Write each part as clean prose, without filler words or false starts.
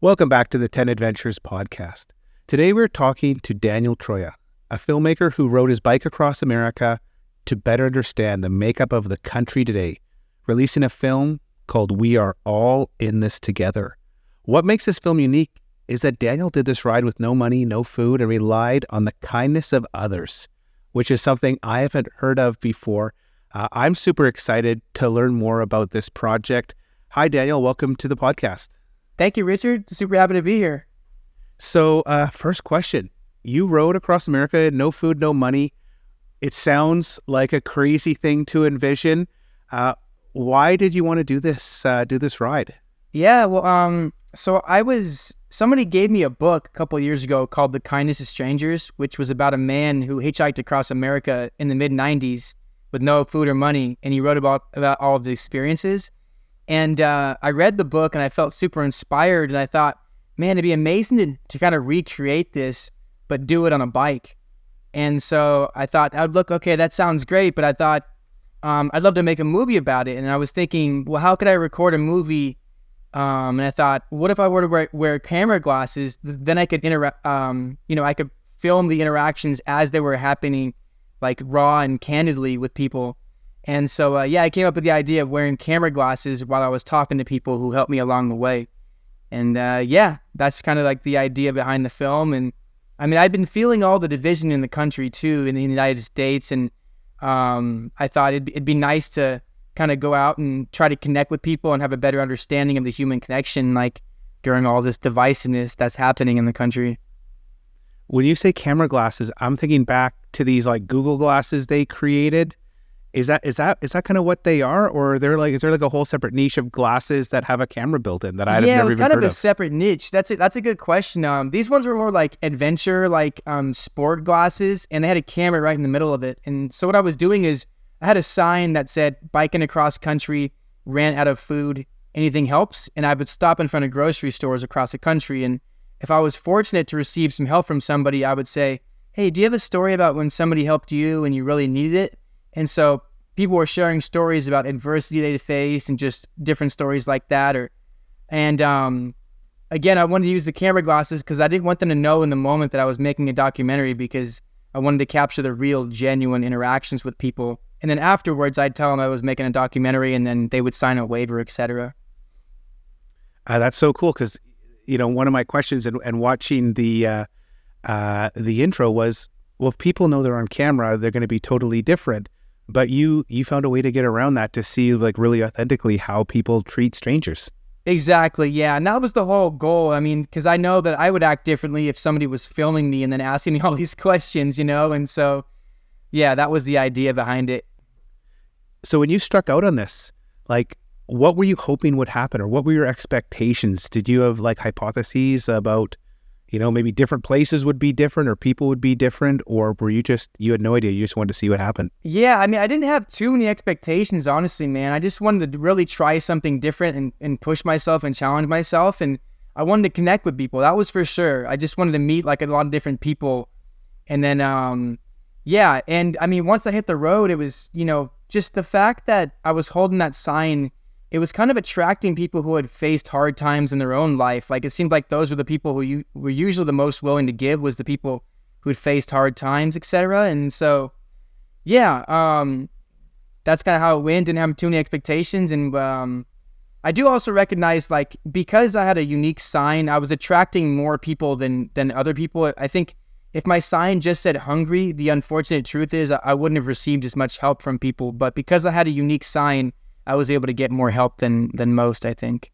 Welcome back to the 10 Adventures podcast. Today we're talking to Daniel Troia, a filmmaker who rode his bike across America to better understand the makeup of the country today, releasing a film called We Are All in This Together. What makes this film unique is that Daniel did this ride with no money, no food, and relied on the kindness of others, which is something I haven't heard of before. I'm super excited to learn more about this project. Hi, Daniel. Welcome to the podcast. Thank you, Richard. Super happy to be here. So, first question. You rode across America, no food, no money. It sounds like a crazy thing to envision. Why did you want to do this ride? Yeah, well, somebody gave me a book a couple of years ago called The Kindness of Strangers, which was about a man who hitchhiked across America in the mid-90s with no food or money, and he wrote about all of the experiences. And I read the book and I felt super inspired, and I thought, man, it'd be amazing to kind of recreate this, but do it on a bike. And so I thought, okay, that sounds great, but I thought I'd love to make a movie about it. And I was thinking, well, how could I record a movie? And I thought, what if I were to wear camera glasses? Then I could I could film the interactions as they were happening, like raw and candidly with people. And so, I came up with the idea of wearing camera glasses while I was talking to people who helped me along the way. And that's kind of like the idea behind the film. And I mean, I've been feeling all the division in the country too, in the United States. And I thought it'd be nice to kind of go out and try to connect with people and have a better understanding of the human connection, like during all this divisiveness that's happening in the country. When you say camera glasses, I'm thinking back to these like Google glasses they created. Is that kind of what they are, or is there like a whole separate niche of glasses that have a camera built in that I've never even heard of? Yeah, it was kind of a separate niche. That's a good question. These ones were more like adventure, like sport glasses, and they had a camera right in the middle of it. And so what I was doing is I had a sign that said "Biking across country, ran out of food, anything helps," and I would stop in front of grocery stores across the country. And if I was fortunate to receive some help from somebody, I would say, "Hey, do you have a story about when somebody helped you and you really needed it?" And so people were sharing stories about adversity they faced and just different stories like that. Again, I wanted to use the camera glasses because I didn't want them to know in the moment that I was making a documentary, because I wanted to capture the real, genuine interactions with people. And then afterwards, I'd tell them I was making a documentary, and then they would sign a waiver, etc. That's so cool, because one of my questions and watching the intro was, well, if people know they're on camera, they're going to be totally different. But you found a way to get around that to see like really authentically how people treat strangers. Exactly, yeah. And that was the whole goal. I mean, because I know that I would act differently if somebody was filming me and then asking me all these questions, And so, yeah, that was the idea behind it. So when you struck out on this, like, what were you hoping would happen, or what were your expectations? Did you have like hypotheses about, maybe different places would be different or people would be different, or were you had no idea, you just wanted to see what happened? Yeah, I mean, I didn't have too many expectations, honestly, man. I just wanted to really try something different and push myself and challenge myself, and I wanted to connect with people, that was for sure. I just wanted to meet like a lot of different people, and then, and I mean, once I hit the road, it was, just the fact that I was holding that sign, it was kind of attracting people who had faced hard times in their own life. Like, it seemed like those were the people who were usually the most willing to give, was the people who had faced hard times, etc. And so, that's kind of how it went. Didn't have too many expectations. And I do also recognize, like, because I had a unique sign, I was attracting more people than other people. I think if my sign just said hungry, the unfortunate truth is I wouldn't have received as much help from people. But because I had a unique sign, I was able to get more help than most, I think.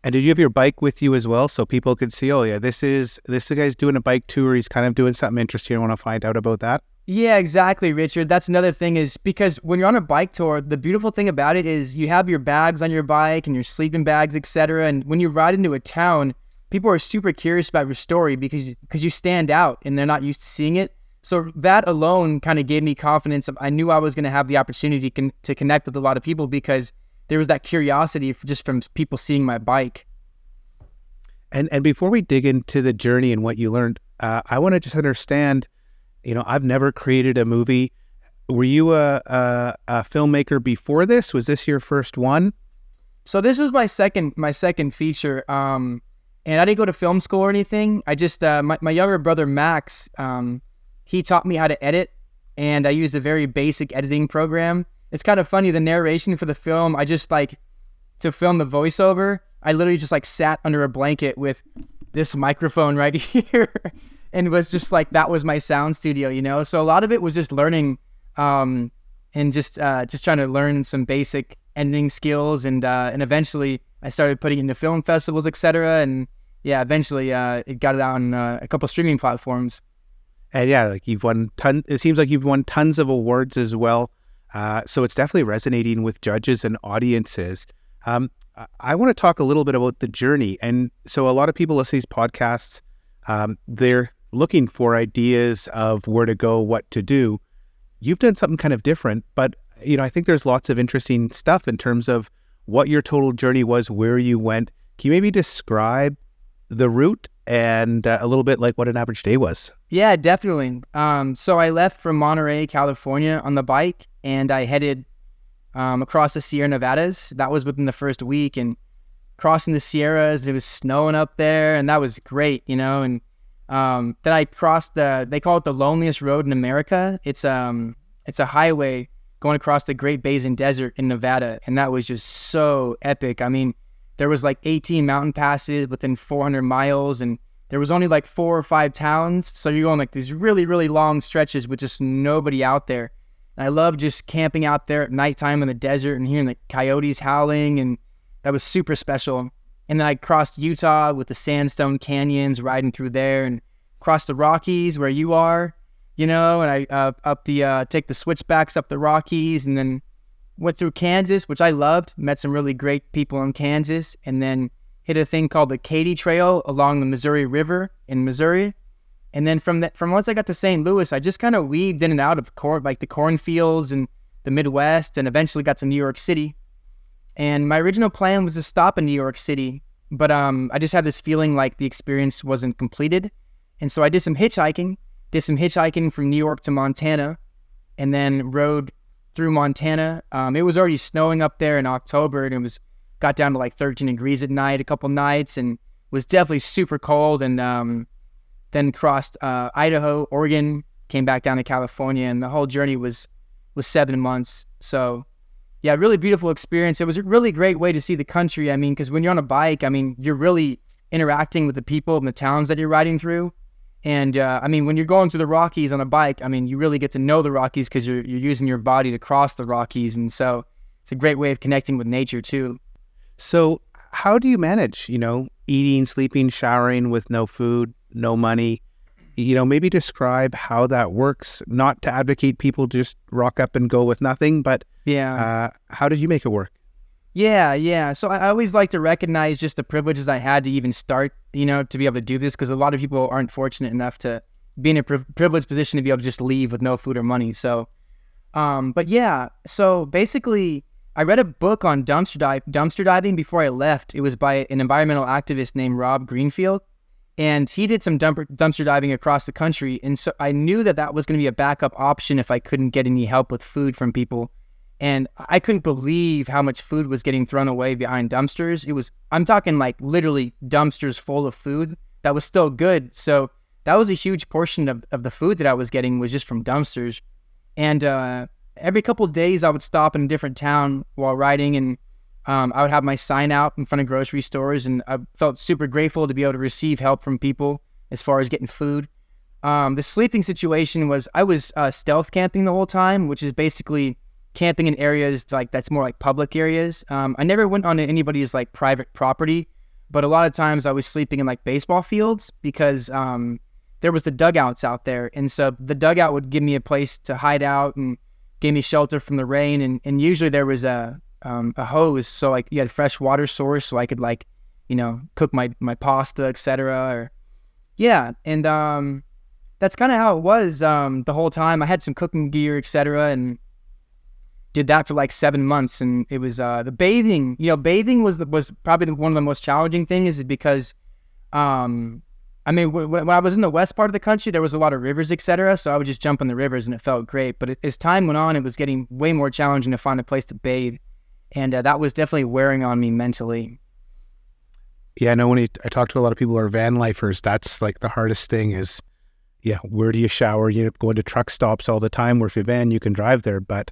And did you have your bike with you as well, so people could see, oh yeah, this guy's doing a bike tour, he's kind of doing something interesting, I want to find out about that? Yeah, exactly, Richard. That's another thing, is because when you're on a bike tour, the beautiful thing about it is you have your bags on your bike and your sleeping bags, etc. And when you ride into a town, people are super curious about your story because you stand out and they're not used to seeing it. So that alone kind of gave me confidence. I knew I was going to have the opportunity to connect with a lot of people, because there was that curiosity just from people seeing my bike. And before we dig into the journey and what you learned, I want to just understand, I've never created a movie. Were you a filmmaker before this? Was this your first one? So this was my second feature. And I didn't go to film school or anything. I just, my younger brother, Max, he taught me how to edit, and I used a very basic editing program. It's kind of funny, the narration for the film, I just like, to film the voiceover, I literally just like sat under a blanket with this microphone right here and was just like, that was my sound studio, you know? So a lot of it was just learning, and just trying to learn some basic editing skills, and eventually I started putting it into film festivals, etc. And yeah, eventually it got it out on a couple streaming platforms. And yeah, like it seems like you've won tons of awards as well. So it's definitely resonating with judges and audiences. I want to talk a little bit about the journey. And so a lot of people listen to these podcasts, they're looking for ideas of where to go, what to do. You've done something kind of different, but I think there's lots of interesting stuff in terms of what your total journey was, where you went. Can you maybe describe the route and a little bit like what an average day was? Yeah, definitely. So I left from Monterey, California on the bike, and I headed across the Sierra Nevadas. That was within the first week, and crossing the Sierras, it was snowing up there, and that was great, and then I crossed they call it the loneliest road in America. It's a highway going across the Great Basin Desert in Nevada, and that was just so epic. I mean, there was like 18 mountain passes within 400 miles, and there was only like 4 or 5 towns, so you're going like these really, really long stretches with just nobody out there. And I love just camping out there at nighttime in the desert and hearing the coyotes howling, and that was super special. And then I crossed Utah with the sandstone canyons, riding through there, and crossed the Rockies where you are, and I take the switchbacks up the Rockies, and then went through Kansas, which I loved, met some really great people in Kansas, and then hit a thing called the Katy Trail along the Missouri River in Missouri. And then from once I got to St. Louis, I just kind of weaved in and out of the cornfields and the Midwest, and eventually got to New York City. And my original plan was to stop in New York City, but I just had this feeling like the experience wasn't completed. And so I did some hitchhiking from New York to Montana, and then rode through Montana. It was already snowing up there in October, and got down to like 13 degrees at night a couple nights, and was definitely super cold. And then crossed Idaho, Oregon, came back down to California, and the whole journey was 7 months. So yeah, really beautiful experience. It was a really great way to see the country. I mean, because when you're on a bike, I mean, you're really interacting with the people in the towns that you're riding through. And I mean, when you're going through the Rockies on a bike, I mean, you really get to know the Rockies because you're using your body to cross the Rockies. And so it's a great way of connecting with nature too. So how do you manage, eating, sleeping, showering with no food, no money? Maybe describe how that works, not to advocate people just rock up and go with nothing, but how did you make it work? Yeah. So I always like to recognize just the privileges I had to even start, to be able to do this, because a lot of people aren't fortunate enough to be in a privileged position to be able to just leave with no food or money. So, so basically I read a book on dumpster diving before I left. It was by an environmental activist named Rob Greenfield, and he did some dumpster diving across the country. And so I knew that was going to be a backup option if I couldn't get any help with food from people. And I couldn't believe how much food was getting thrown away behind dumpsters. I'm talking like literally dumpsters full of food that was still good. So that was a huge portion of the food that I was getting was just from dumpsters. And every couple of days I would stop in a different town while riding, and I would have my sign out in front of grocery stores, and I felt super grateful to be able to receive help from people as far as getting food. The sleeping situation was, I was stealth camping the whole time, which is basically camping in areas that's more like public areas. I never went on anybody's like private property, but a lot of times I was sleeping in like baseball fields because there was the dugouts out there. And so the dugout would give me a place to hide out and gave me shelter from the rain. And usually there was a hose. So like you had fresh water source, so I could cook my pasta, etc. And that's kind of how it was the whole time. I had some cooking gear, etc. And did that for like 7 months. And it was the bathing. Bathing was probably one of the most challenging things, is because when I was in the west part of the country, there was a lot of rivers, etc. So I would just jump in the rivers and it felt great. But as time went on, it was getting way more challenging to find a place to bathe. And that was definitely wearing on me mentally. Yeah, I know I talk to a lot of people who are van lifers, that's like the hardest thing is, yeah, where do you shower? You go into truck stops all the time, where if you're van, you can drive there, but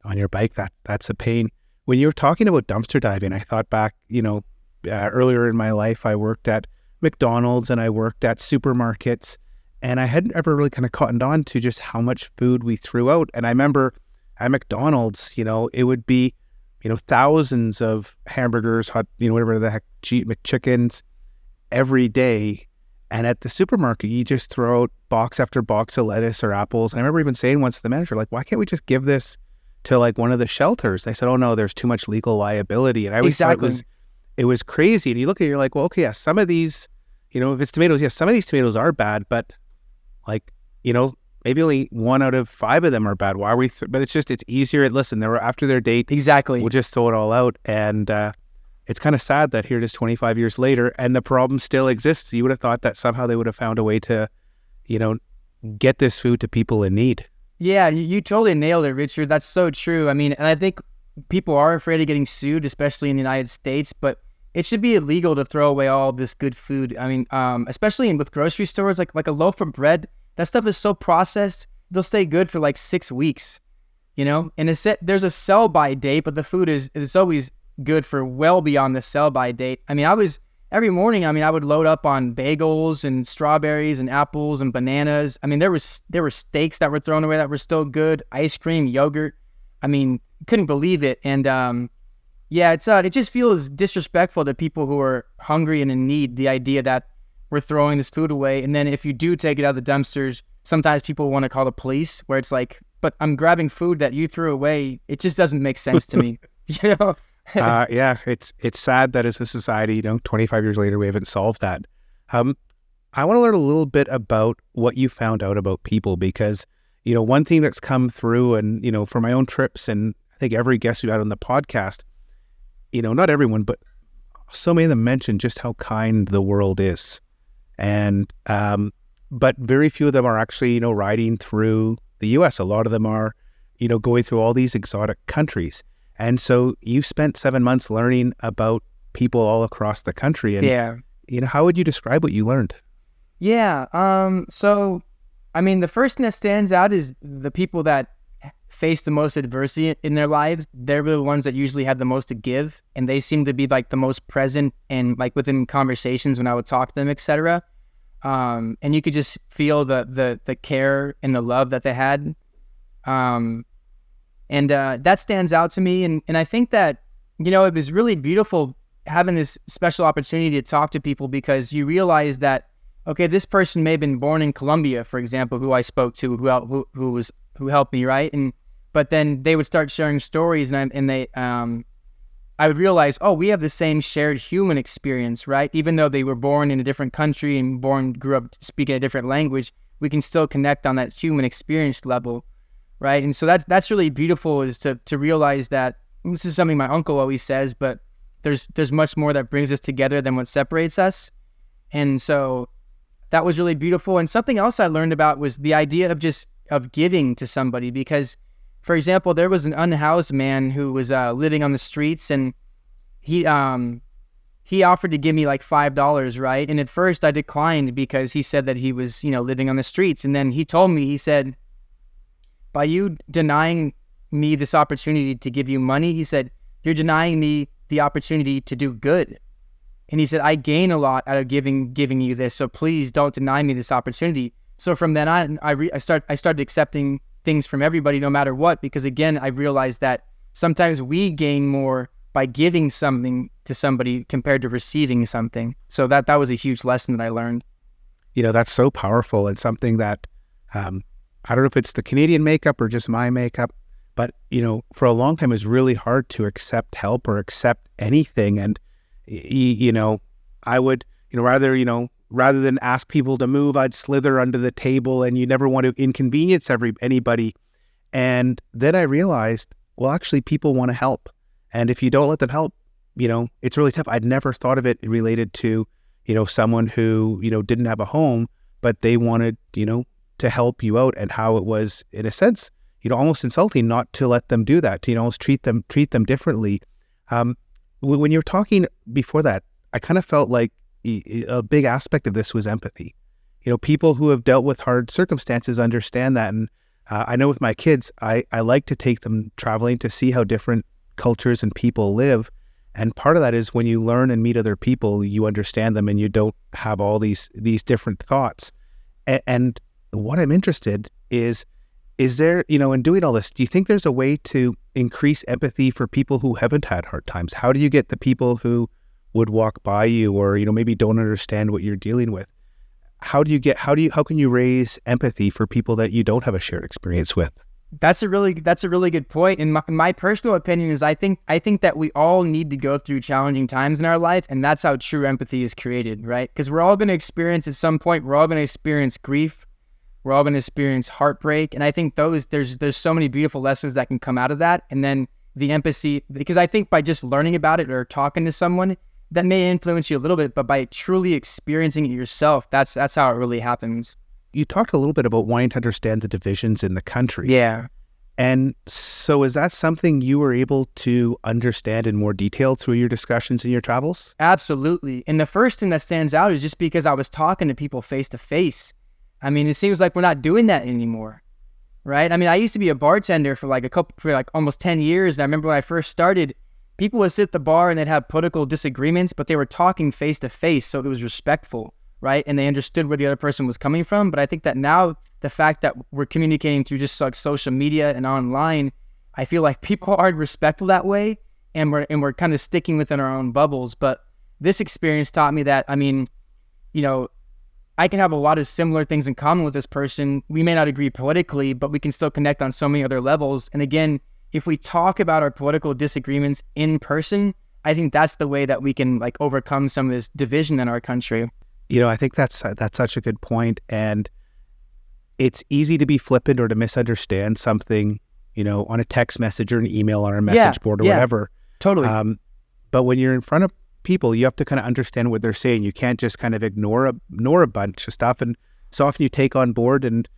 on your bike, that's a pain. When you were talking about dumpster diving, I thought back, earlier in my life, I worked at McDonald's and I worked at supermarkets, and I hadn't ever really kind of cottoned on to just how much food we threw out. And I remember at McDonald's, it would be, thousands of hamburgers, hot, whatever the heck, McChickens every day. And at the supermarket, you just throw out box after box of lettuce or apples. And I remember even saying once to the manager, like, why can't we just give this to like one of the shelters? They said, oh no, there's too much legal liability. And I always thought it was crazy. And you look at it, you're like, well, okay, yeah, some of these, if it's tomatoes, yeah, some of these tomatoes are bad, but like, maybe only 1 out of 5 of them are bad. Why are we? But it's easier. Listen, they were after their date. Exactly. We'll just throw it all out. And it's kind of sad that here it is 25 years later and the problem still exists. You would have thought that somehow they would have found a way to, get this food to people in need. Yeah, you totally nailed it, Richard. That's so true. I mean, and I think people are afraid of getting sued, especially in the United States, but it should be illegal to throw away all this good food. I mean, especially with grocery stores, like a loaf of bread, that stuff is so processed, they'll stay good for like 6 weeks, And there's a sell-by date, but the food is always good for well beyond the sell-by date. I mean, every morning, I would load up on bagels and strawberries and apples and bananas. I mean, there were steaks that were thrown away that were still good, ice cream, yogurt. I mean, couldn't believe it. And it just feels disrespectful to people who are hungry and in need, the idea that we're throwing this food away. And then if you do take it out of the dumpsters, sometimes people want to call the police, where it's like, but I'm grabbing food that you threw away. It just doesn't make sense to me. Yeah, it's sad that as a society, 25 years later, we haven't solved that. I want to learn a little bit about what you found out about people, because, one thing that's come through and, for my own trips, and I think every guest we've had on the podcast, not everyone, but so many of them mention just how kind the world is. And, but very few of them are actually, riding through the US. A lot of them are, going through all these exotic countries. And so you spent 7 months learning about people all across the country. And, how would you describe what you learned? Yeah. So, the first thing that stands out is the people that face the most adversity in their lives. They're the ones that usually have the most to give. And they seem to be like the most present and like within conversations when I would talk to them, etc. And you could just feel the care and the love that they had. And that stands out to me. And I think that, it was really beautiful having this special opportunity to talk to people, because you realize that, okay, this person may have been born in Colombia, for example, who I spoke to, who helped me, right? But then they would start sharing stories, I would realize, oh, we have the same shared human experience, right? Even though they were born in a different country and grew up speaking a different language, we can still connect on that human experience level, right? And so that's really beautiful, is to realize that this is something my uncle always says, but there's much more that brings us together than what separates us. And so that was really beautiful. And something else I learned about was the idea of giving to somebody, because, for example, there was an unhoused man who was living on the streets, and he offered to give me like $5, right? And at first I declined because he said that he was, living on the streets. And then he told me, he said, by you denying me this opportunity to give you money, he said, you're denying me the opportunity to do good. And he said, I gain a lot out of giving you this, so please don't deny me this opportunity. So from then on, I started accepting things from everybody, no matter what, because again, I realized that sometimes we gain more by giving something to somebody compared to receiving something. So that was a huge lesson that I learned. That's so powerful, and something that I don't know if it's the Canadian makeup or just my makeup, but for a long time it was really hard to accept help or accept anything. And I would rather than ask people to move, I'd slither under the table, and you never want to inconvenience anybody. And then I realized, well, actually people want to help. And if you don't let them help, it's really tough. I'd never thought of it related to, someone who, didn't have a home, but they wanted, to help you out, and how it was, in a sense, almost insulting not to let them do that, to almost treat them differently. When you were talking before that, I kind of felt like a big aspect of this was empathy. People who have dealt with hard circumstances understand that. And I know with my kids, I like to take them traveling to see how different cultures and people live. And part of that is when you learn and meet other people, you understand them and you don't have all these different thoughts. And what I'm interested is there, in doing all this, do you think there's a way to increase empathy for people who haven't had hard times? How do you get the people who would walk by you or, maybe don't understand what you're dealing with? How can you raise empathy for people that you don't have a shared experience with? That's a really good point. And my personal opinion is I think that we all need to go through challenging times in our life, and that's how true empathy is created, right? Because we're all going to experience at some point, we're all going to experience grief, we're all going to experience heartbreak, and I think there's so many beautiful lessons that can come out of that. And then the empathy, because I think by just learning about it or talking to someone, that may influence you a little bit, but by truly experiencing it yourself, that's how it really happens. You talked a little bit about wanting to understand the divisions in the country. Yeah. And so is that something you were able to understand in more detail through your discussions and your travels? Absolutely. And the first thing that stands out is just because I was talking to people face to face. I mean, it seems like we're not doing that anymore, right? I mean, I used to be a bartender for almost 10 years. And I remember when I first started, people would sit at the bar and they'd have political disagreements, but they were talking face to face. So it was respectful, right? And they understood where the other person was coming from. But I think that now the fact that we're communicating through just like social media and online, I feel like people aren't respectful that way. And we're kind of sticking within our own bubbles. But this experience taught me that, I mean, I can have a lot of similar things in common with this person. We may not agree politically, but we can still connect on so many other levels. And again, if we talk about our political disagreements in person, I think that's the way that we can like overcome some of this division in our country. I think that's such a good point. And it's easy to be flippant or to misunderstand something, on a text message or an email on a message board or whatever. Totally. But when you're in front of people, you have to kind of understand what they're saying. You can't just kind of ignore a bunch of stuff. And so often you take on board and,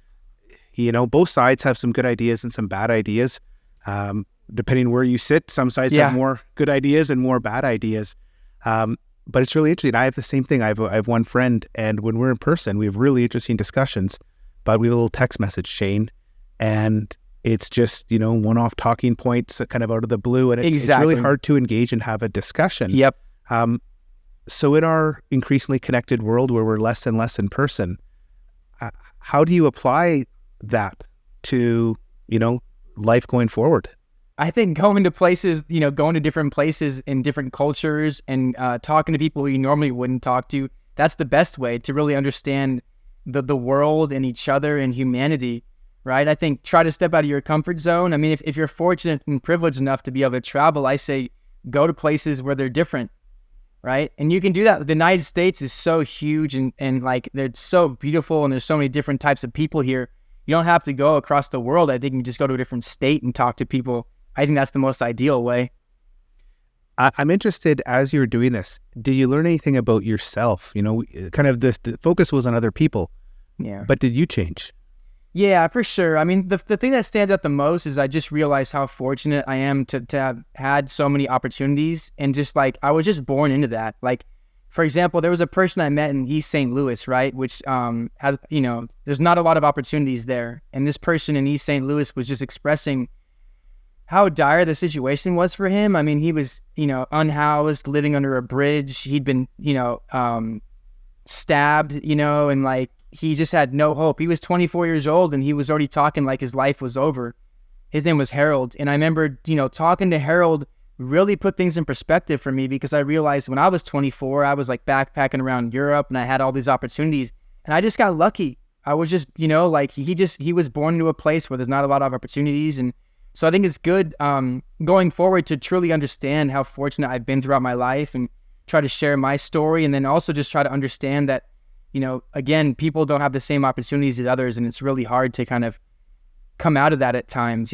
both sides have some good ideas and some bad ideas. Depending where you sit, some sides have more good ideas and more bad ideas. But it's really interesting. I have the same thing. I have one friend, and when we're in person, we have really interesting discussions, but we have a little text message chain, and it's just, one-off talking points kind of out of the blue, and it's really hard to engage and have a discussion. Yep. So in our increasingly connected world where we're less and less in person, how do you apply that to, life going forward? I think going to different places in different cultures and talking to people who you normally wouldn't talk to, that's the best way to really understand the world and each other and humanity, right? I think try to step out of your comfort zone. I mean, if you're fortunate and privileged enough to be able to travel, I say go to places where they're different, right? And you can do that. The United States is so huge and like they're so beautiful and there's so many different types of people here. You don't have to go across the world. I think you can just go to a different state and talk to people. I think that's the most ideal way. I'm interested, as you're doing this, did you learn anything about yourself? Kind of the focus was on other people. Yeah. But did you change? Yeah, for sure. I mean, the thing that stands out the most is I just realized how fortunate I am to have had so many opportunities. And just like, I was just born into that. Like, for example, there was a person I met in East St. Louis, right? Which had, there's not a lot of opportunities there. And this person in East St. Louis was just expressing how dire the situation was for him. I mean, he was, unhoused, living under a bridge. He'd been, stabbed, and like, he just had no hope. He was 24 years old and he was already talking like his life was over. His name was Harold. And I remember, talking to Harold really put things in perspective for me, because I realized when I was 24, I was like backpacking around Europe and I had all these opportunities and I just got lucky. I was just, he was born into a place where there's not a lot of opportunities. And so I think it's good going forward to truly understand how fortunate I've been throughout my life and try to share my story. And then also just try to understand that, again, people don't have the same opportunities as others. And it's really hard to kind of come out of that at times,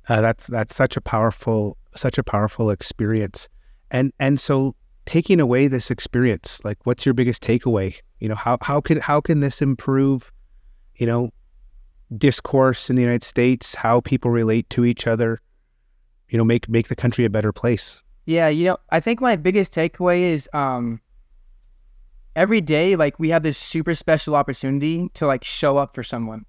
That's such a powerful experience. And so taking away this experience, like what's your biggest takeaway? How can this improve, discourse in the United States, how people relate to each other, make the country a better place? Yeah, I think my biggest takeaway is every day, like we have this super special opportunity to like show up for someone,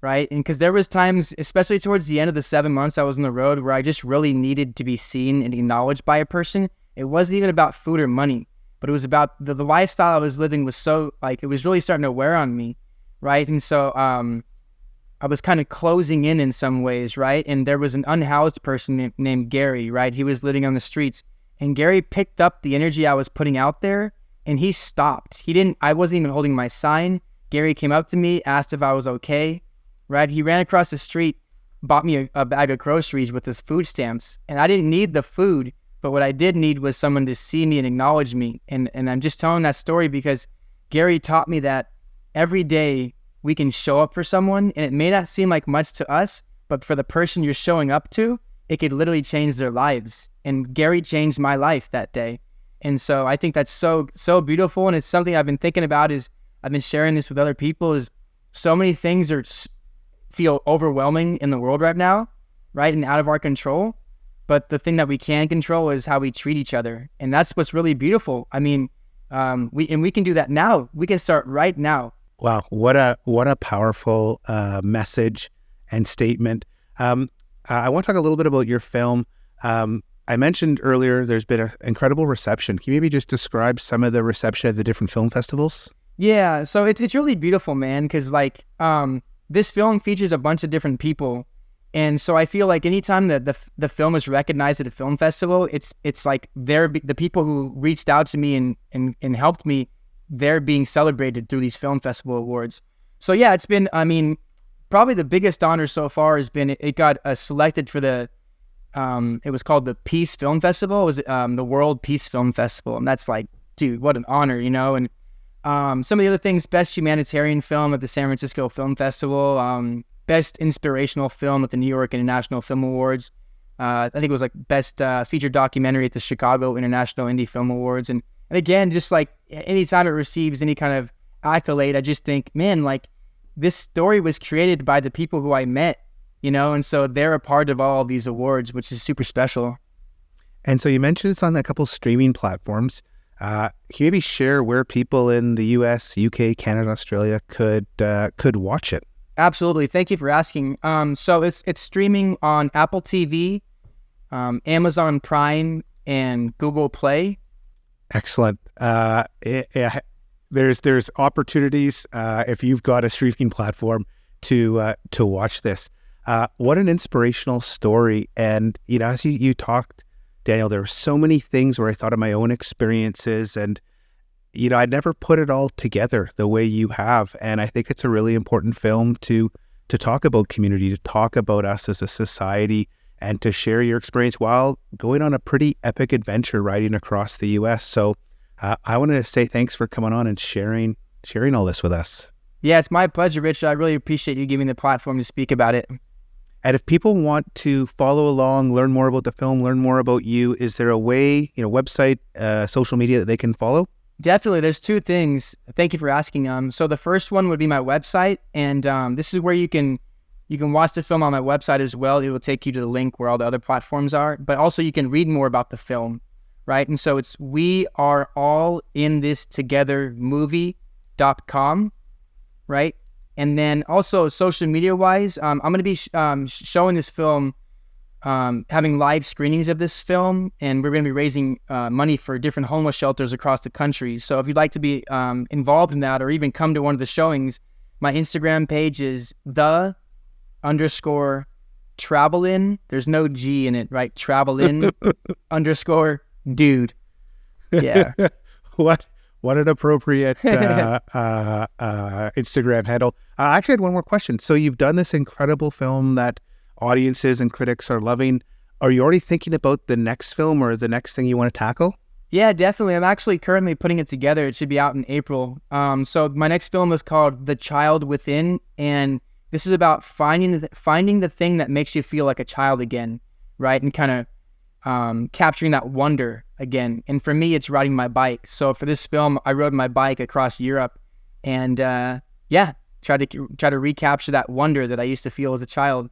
right? And because there was times, especially towards the end of the 7 months I was on the road, where I just really needed to be seen and acknowledged by a person. It wasn't even about food or money, but it was about the lifestyle I was living was so like, it was really starting to wear on me, right? And so I was kind of closing in some ways, right? And there was an unhoused person named Gary, right? He was living on the streets, and Gary picked up the energy I was putting out there, and he stopped. I wasn't even holding my sign. Gary came up to me, asked if I was okay, right? He ran across the street, bought me a bag of groceries with his food stamps, and I didn't need the food, but what I did need was someone to see me and acknowledge me. And I'm just telling that story because Gary taught me that every day we can show up for someone, and it may not seem like much to us, but for the person you're showing up to, it could literally change their lives. And Gary changed my life that day. And so I think that's so beautiful. And it's something I've been thinking about is I've been sharing this with other people is so many things feel overwhelming in the world right now, right? And out of our control. But the thing that we can control is how we treat each other. And that's what's really beautiful. I mean, we can do that now. We can start right now. Wow, what a powerful message and statement. I want to talk a little bit about your film. I mentioned earlier there's been an incredible reception. Can you maybe just describe some of the reception at the different film festivals? Yeah, so it's really beautiful, man, because like this film features a bunch of different people. And so I feel like anytime that the film is recognized at a film festival, it's like the people who reached out to me and helped me, they're being celebrated through these film festival awards. So yeah, it's been, I mean, probably the biggest honor so far has been it got selected for the it was called the Peace Film Festival. It was the World Peace Film Festival, and that's like, dude, what an honor, you know. And some of the other things: best humanitarian film at the San Francisco Film Festival, best inspirational film at the New York International Film Awards. I think it was like best feature documentary at the Chicago International Indie Film Awards. And again, just like anytime it receives any kind of accolade, I just think, man, like this story was created by the people who I met, you know, and so they're a part of all of these awards, which is super special. And so you mentioned it's on a couple streaming platforms. Can you maybe share where people in the US, UK, Canada, Australia could watch it? Absolutely. Thank you for asking. So it's streaming on Apple TV, Amazon Prime, and Google Play. Excellent. There's opportunities if you've got a streaming platform to watch this. What an inspirational story! And you know, as you talked, Daniel, there were so many things where I thought of my own experiences, and you know, I'd never put it all together the way you have. And I think it's a really important film to talk about community, to talk about us as a society, and to share your experience while going on a pretty epic adventure riding across the US. So I want to say thanks for coming on and sharing all this with us. Yeah, it's my pleasure, Rich. I really appreciate you giving me the platform to speak about it. And if people want to follow along, learn more about the film, learn more about you, is there a way, you know, website, social media that they can follow? Definitely. There's two things. Thank you for asking. So the first one would be my website. And this is where you can watch the film on my website as well. It will take you to the link where all the other platforms are. But also you can read more about the film, right? And so it's weareallinthistogethermovie.com, right? And then also social media-wise, I'm going to be showing this film, having live screenings of this film, and we're going to be raising money for different homeless shelters across the country. So if you'd like to be involved in that or even come to one of the showings, my Instagram page is _travelin. There's no G in it, right? Travelin _dude. Yeah. What an appropriate Instagram handle. I actually had one more question. So you've done this incredible film that audiences and critics are loving. Are you already thinking about the next film or the next thing you want to tackle? Yeah, definitely. I'm actually currently putting it together. It should be out in April. So my next film is called The Child Within, and this is about finding the thing that makes you feel like a child again, right? And kind of capturing that wonder again. And for me, it's riding my bike. So for this film, I rode my bike across Europe, and try to recapture that wonder that I used to feel as a child.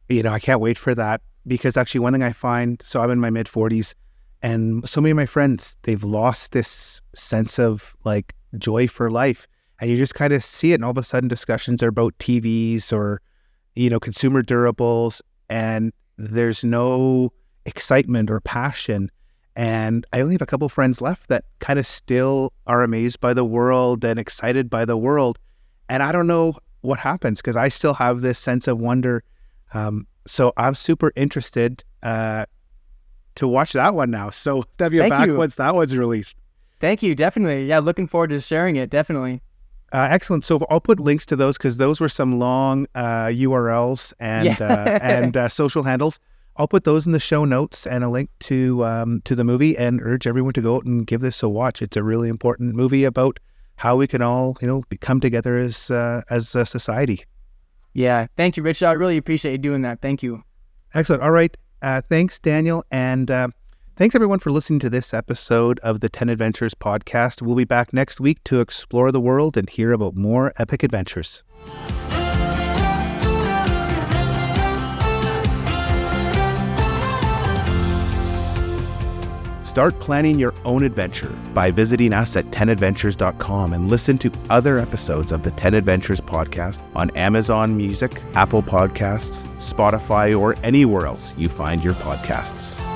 You know, I can't wait for that, because actually one thing I find, so I'm in my mid 40s, And so many of my friends, they've lost this sense of like joy for life. And you just kind of see it. And all of a sudden discussions are about TVs or, consumer durables. And there's no excitement or passion. And I only have a couple of friends left that kind of still are amazed by the world and excited by the world. And I don't know what happens because I still have this sense of wonder. So I'm super interested to watch that one now. So have you back once that one's released. Thank you. Definitely. Yeah. Looking forward to sharing it. Definitely. Excellent. So I'll put links to those because those were some long URLs and social handles. I'll put those in the show notes and a link to the movie, and urge everyone to go out and give this a watch. It's a really important movie about how we can all, come together as a society. Yeah. Thank you, Rich. I really appreciate you doing that. Thank you. Excellent. All right. Thanks, Daniel. And thanks, everyone, for listening to this episode of the 10 Adventures podcast. We'll be back next week to explore the world and hear about more epic adventures. Start planning your own adventure by visiting us at 10adventures.com and listen to other episodes of the 10 Adventures podcast on Amazon Music, Apple Podcasts, Spotify, or anywhere else you find your podcasts.